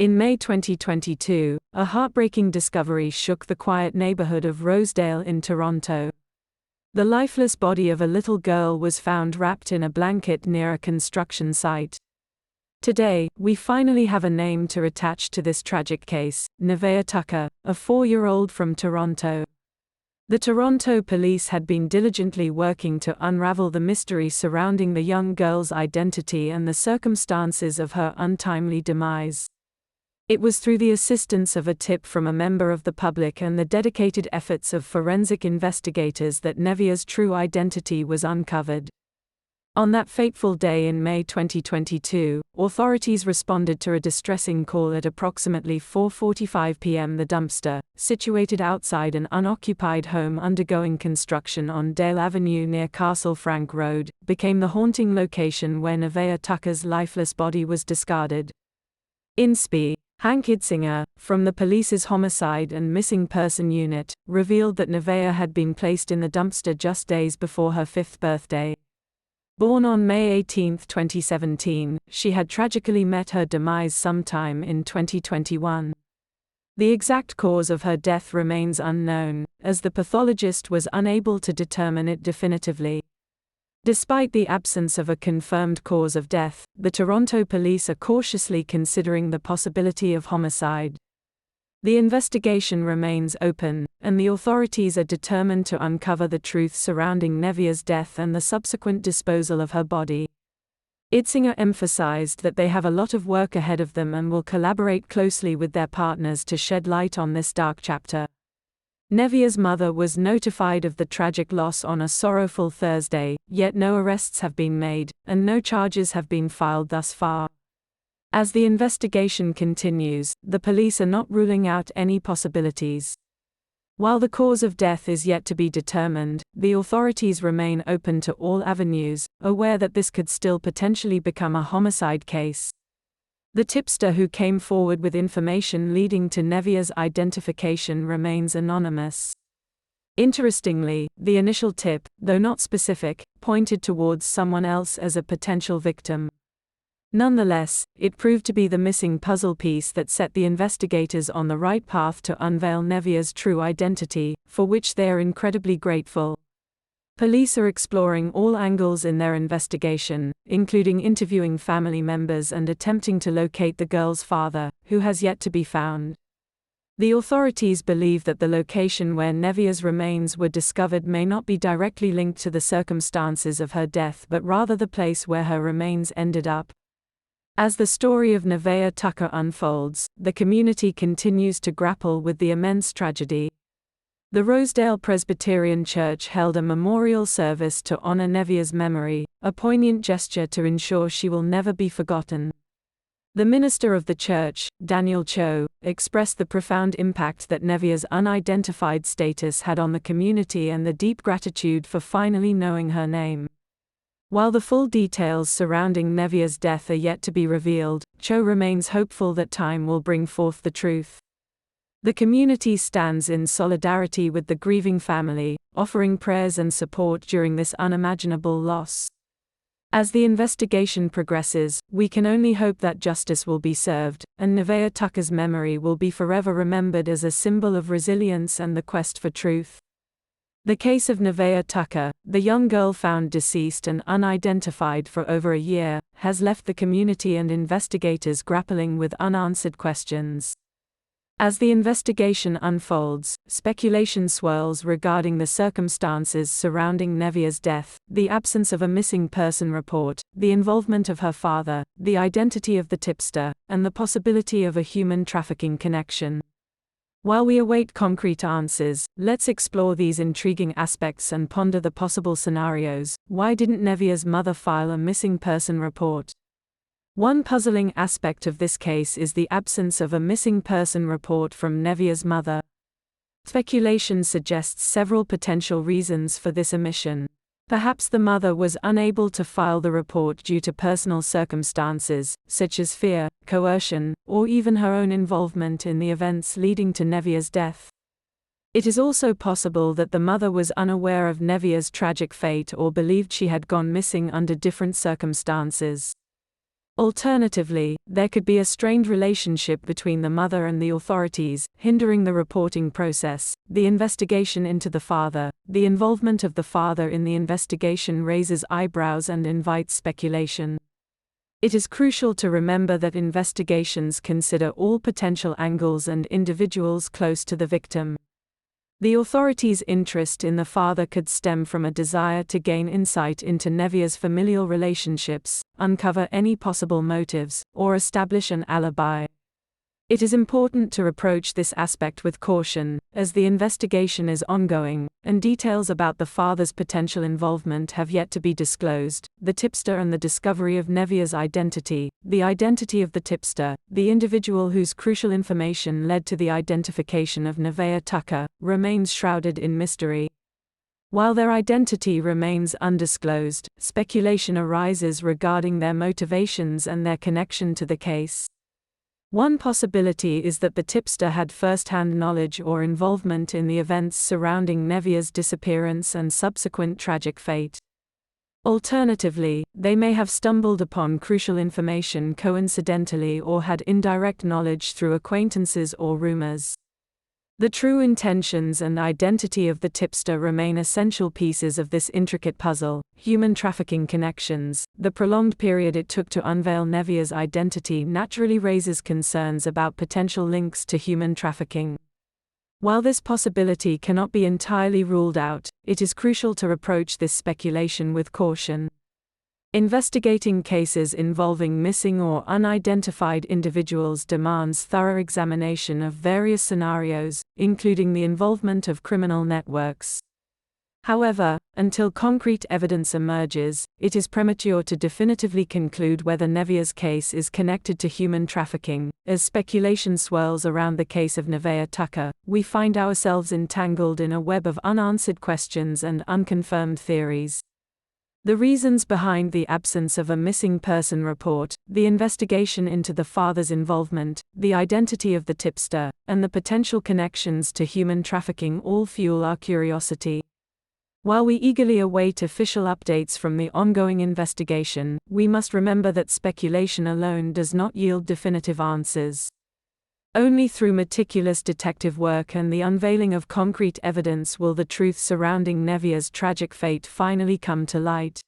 In May 2022, a heartbreaking discovery shook the quiet neighborhood of Rosedale in Toronto. The lifeless body of a little girl was found wrapped in a blanket near a construction site. Today, we finally have a name to attach to this tragic case: Neveah Tucker, a 4-year-old from Toronto. The Toronto police had been diligently working to unravel the mystery surrounding the young girl's identity and the circumstances of her untimely demise. It was through the assistance of a tip from a member of the public and the dedicated efforts of forensic investigators that Neveah's true identity was uncovered. On that fateful day in May 2022, authorities responded to a distressing call at approximately 4:45 p.m. The dumpster, situated outside an unoccupied home undergoing construction on Dale Avenue near Castle Frank Road, became the haunting location where Neveah Tucker's lifeless body was discarded. INSPE Hank Idsinger, from the police's Homicide and Missing Person Unit, revealed that Neveah had been placed in the dumpster just days before her 5th birthday. Born on May 18, 2017, she had tragically met her demise sometime in 2021. The exact cause of her death remains unknown, as the pathologist was unable to determine it definitively. Despite the absence of a confirmed cause of death, the Toronto police are cautiously considering the possibility of homicide. The investigation remains open, and the authorities are determined to uncover the truth surrounding Neveah's death and the subsequent disposal of her body. Idsinger emphasized that they have a lot of work ahead of them and will collaborate closely with their partners to shed light on this dark chapter. Neveah's mother was notified of the tragic loss on a sorrowful Thursday, yet no arrests have been made, and no charges have been filed thus far. As the investigation continues, the police are not ruling out any possibilities. While the cause of death is yet to be determined, the authorities remain open to all avenues, aware that this could still potentially become a homicide case. The tipster who came forward with information leading to Neveah's identification remains anonymous. Interestingly, the initial tip, though not specific, pointed towards someone else as a potential victim. Nonetheless, it proved to be the missing puzzle piece that set the investigators on the right path to unveil Neveah's true identity, for which they are incredibly grateful. Police are exploring all angles in their investigation, including interviewing family members and attempting to locate the girl's father, who has yet to be found. The authorities believe that the location where Neveah's remains were discovered may not be directly linked to the circumstances of her death but rather the place where her remains ended up. As the story of Neveah Tucker unfolds, the community continues to grapple with the immense tragedy. The Rosedale Presbyterian Church held a memorial service to honor Neveah's memory, a poignant gesture to ensure she will never be forgotten. The minister of the church, Daniel Cho, expressed the profound impact that Neveah's unidentified status had on the community and the deep gratitude for finally knowing her name. While the full details surrounding Neveah's death are yet to be revealed, Cho remains hopeful that time will bring forth the truth. The community stands in solidarity with the grieving family, offering prayers and support during this unimaginable loss. As the investigation progresses, we can only hope that justice will be served, and Neveah Tucker's memory will be forever remembered as a symbol of resilience and the quest for truth. The case of Neveah Tucker, the young girl found deceased and unidentified for over a year, has left the community and investigators grappling with unanswered questions. As the investigation unfolds, speculation swirls regarding the circumstances surrounding Neveah's death, the absence of a missing person report, the involvement of her father, the identity of the tipster, and the possibility of a human trafficking connection. While we await concrete answers, let's explore these intriguing aspects and ponder the possible scenarios. Why didn't Neveah's mother file a missing person report? One puzzling aspect of this case is the absence of a missing person report from Neveah's mother. Speculation suggests several potential reasons for this omission. Perhaps the mother was unable to file the report due to personal circumstances, such as fear, coercion, or even her own involvement in the events leading to Neveah's death. It is also possible that the mother was unaware of Neveah's tragic fate or believed she had gone missing under different circumstances. Alternatively, there could be a strained relationship between the mother and the authorities, hindering the reporting process. The investigation into the father. The involvement of the father in the investigation raises eyebrows and invites speculation. It is crucial to remember that investigations consider all potential angles and individuals close to the victim. The authorities' interest in the father could stem from a desire to gain insight into Neveah's familial relationships, uncover any possible motives, or establish an alibi. It is important to approach this aspect with caution, as the investigation is ongoing, and details about the father's potential involvement have yet to be disclosed. The tipster and the discovery of Neveah's identity. The identity of the tipster, the individual whose crucial information led to the identification of Neveah Tucker, remains shrouded in mystery. While their identity remains undisclosed, speculation arises regarding their motivations and their connection to the case. One possibility is that the tipster had first-hand knowledge or involvement in the events surrounding Neveah's disappearance and subsequent tragic fate. Alternatively, they may have stumbled upon crucial information coincidentally or had indirect knowledge through acquaintances or rumors. The true intentions and identity of the tipster remain essential pieces of this intricate puzzle. Human trafficking connections. The prolonged period it took to unveil Neveah's identity naturally raises concerns about potential links to human trafficking. While this possibility cannot be entirely ruled out, it is crucial to approach this speculation with caution. Investigating cases involving missing or unidentified individuals demands thorough examination of various scenarios, including the involvement of criminal networks. However, until concrete evidence emerges, it is premature to definitively conclude whether Neveah's case is connected to human trafficking. As speculation swirls around the case of Neveah Tucker, we find ourselves entangled in a web of unanswered questions and unconfirmed theories. The reasons behind the absence of a missing person report, the investigation into the father's involvement, the identity of the tipster, and the potential connections to human trafficking all fuel our curiosity. While we eagerly await official updates from the ongoing investigation, we must remember that speculation alone does not yield definitive answers. Only through meticulous detective work and the unveiling of concrete evidence will the truth surrounding Neveah's tragic fate finally come to light.